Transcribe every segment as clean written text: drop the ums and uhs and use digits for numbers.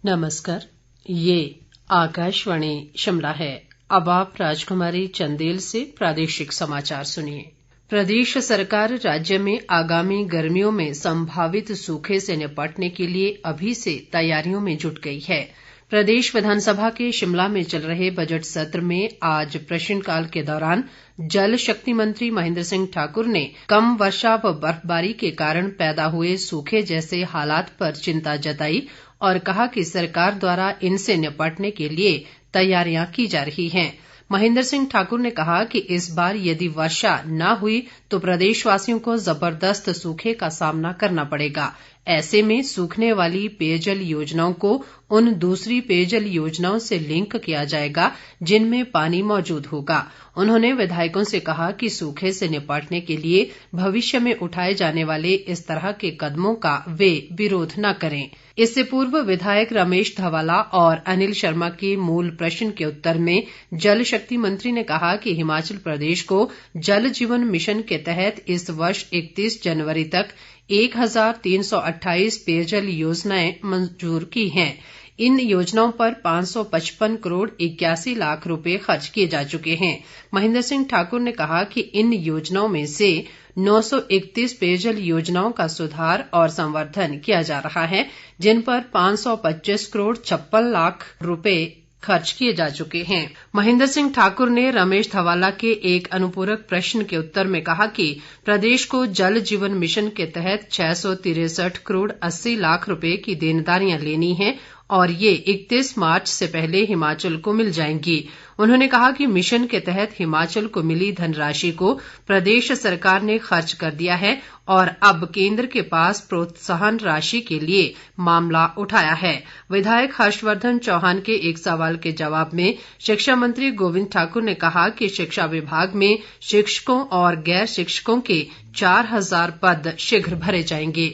नमस्कार, ये आकाशवाणी शिमला है। अब आप राजकुमारी चंदेल से प्रादेशिक समाचार सुनिए। प्रदेश सरकार राज्य में आगामी गर्मियों में संभावित सूखे से निपटने के लिए अभी से तैयारियों में जुट गई है। प्रदेश विधानसभा के शिमला में चल रहे बजट सत्र में आज प्रश्नकाल के दौरान जल शक्ति मंत्री महेंद्र सिंह ठाकुर ने कम वर्षा व बर्फबारी के कारण पैदा हुए सूखे जैसे हालात पर चिंता जताई और कहा कि सरकार द्वारा इनसे निपटने के लिए तैयारियां की जा रही हैं। महेंद्र सिंह ठाकुर ने कहा कि इस बार यदि वर्षा न हुई तो प्रदेशवासियों को जबरदस्त सूखे का सामना करना पड़ेगा। ऐसे में सूखने वाली पेयजल योजनाओं को उन दूसरी पेयजल योजनाओं से लिंक किया जाएगा जिनमें पानी मौजूद होगा। उन्होंने विधायकों से कहा कि सूखे से निपटने के लिए भविष्य में उठाए जाने वाले इस तरह के कदमों का वे विरोध न करें। इससे पूर्व विधायक रमेश धवाला और अनिल शर्मा के मूल प्रश्न के उत्तर में जल शक्ति मंत्री ने कहा कि हिमाचल प्रदेश को जल जीवन मिशन के तहत इस वर्ष 31 जनवरी तक 1328 पेयजल योजनाएं मंजूर की हैं। इन योजनाओं पर 555 करोड़ 81 लाख रुपए खर्च किए जा चुके हैं। महेंद्र सिंह ठाकुर ने कहा कि इन योजनाओं में से 931 पेयजल योजनाओं का सुधार और संवर्धन किया जा रहा है, जिन पर 525 करोड़ 56 लाख रुपए खर्च किए जा चुके हैं। महेंद्र सिंह ठाकुर ने रमेश धवाला के एक अनुपूरक प्रश्न के उत्तर में कहा कि प्रदेश को जल जीवन मिशन के तहत 663 करोड़ 80 लाख रुपए की देनदारियां लेनी है और ये 31 मार्च से पहले हिमाचल को मिल जाएंगी। उन्होंने कहा कि मिशन के तहत हिमाचल को मिली धनराशि को प्रदेश सरकार ने खर्च कर दिया है और अब केंद्र के पास प्रोत्साहन राशि के लिए मामला उठाया है। विधायक हर्षवर्धन चौहान के एक सवाल के जवाब में शिक्षा मंत्री गोविंद ठाकुर ने कहा कि शिक्षा विभाग में शिक्षकों और गैर शिक्षकों के 4000 पद शीघ्र भरे जाएंगे।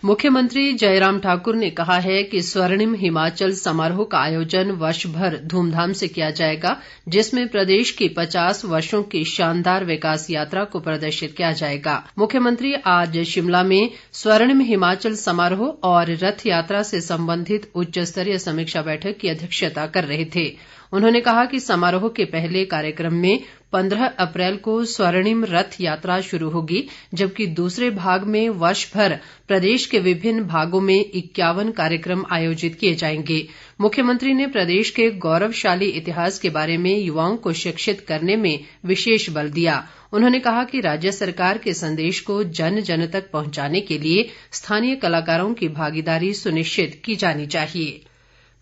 मुख्यमंत्री जयराम ठाकुर ने कहा है कि स्वर्णिम हिमाचल समारोह का आयोजन वर्ष भर धूमधाम से किया जाएगा, जिसमें प्रदेश की 50 वर्षों की शानदार विकास यात्रा को प्रदर्शित किया जाएगा। मुख्यमंत्री आज शिमला में स्वर्णिम हिमाचल समारोह और रथ यात्रा से संबंधित उच्च स्तरीय समीक्षा बैठक की अध्यक्षता कर रहे थे। उन्होंने कहा कि समारोह के पहले कार्यक्रम में 15 अप्रैल को स्वर्णिम रथ यात्रा शुरू होगी, जबकि दूसरे भाग में वर्ष भर प्रदेश के विभिन्न भागों में 51 कार्यक्रम आयोजित किए जाएंगे। मुख्यमंत्री ने प्रदेश के गौरवशाली इतिहास के बारे में युवाओं को शिक्षित करने में विशेष बल दिया। उन्होंने कहा कि राज्य सरकार के संदेश को जन जन तक पहुंचाने के लिए स्थानीय कलाकारों की भागीदारी सुनिश्चित की जानी चाहिए।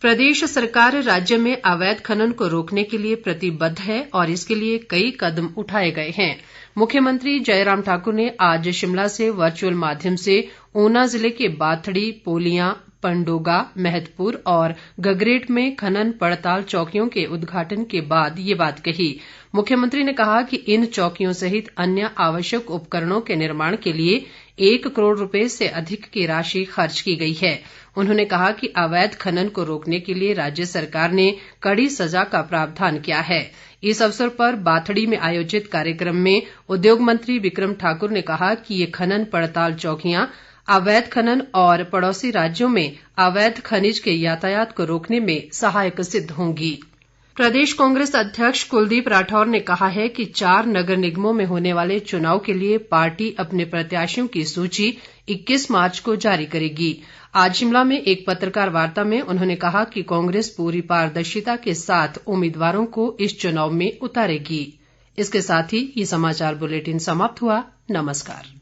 प्रदेश सरकार राज्य में अवैध खनन को रोकने के लिए प्रतिबद्ध है और इसके लिए कई कदम उठाए गए हैं। मुख्यमंत्री जयराम ठाकुर ने आज शिमला से वर्चुअल माध्यम से ऊना जिले के बाथड़ी, पोलियां, पंडोगा, महतपुर और गगरेट में खनन पड़ताल चौकियों के उद्घाटन के बाद ये बात कही। मुख्यमंत्री ने कहा कि इन चौकियों सहित अन्य आवश्यक उपकरणों के निर्माण के लिए 1 करोड़ रुपए से अधिक की राशि खर्च की गई है। उन्होंने कहा कि अवैध खनन को रोकने के लिए राज्य सरकार ने कड़ी सजा का प्रावधान किया है। इस अवसर पर बाथड़ी में आयोजित कार्यक्रम में उद्योग मंत्री बिक्रम ठाकुर ने कहा कि ये खनन पड़ताल चौकियां अवैध खनन और पड़ोसी राज्यों में अवैध खनिज के यातायात को रोकने में सहायक सिद्ध होंगी। प्रदेश कांग्रेस अध्यक्ष कुलदीप राठौर ने कहा है कि 4 नगर निगमों में होने वाले चुनाव के लिए पार्टी अपने प्रत्याशियों की सूची 21 मार्च को जारी करेगी। आज शिमला में एक पत्रकार वार्ता में उन्होंने कहा कि कांग्रेस पूरी पारदर्शिता के साथ उम्मीदवारों को इस चुनाव में उतारेगी। इसके साथ ही ये समाचार बुलेटिन समाप्त हुआ। नमस्कार।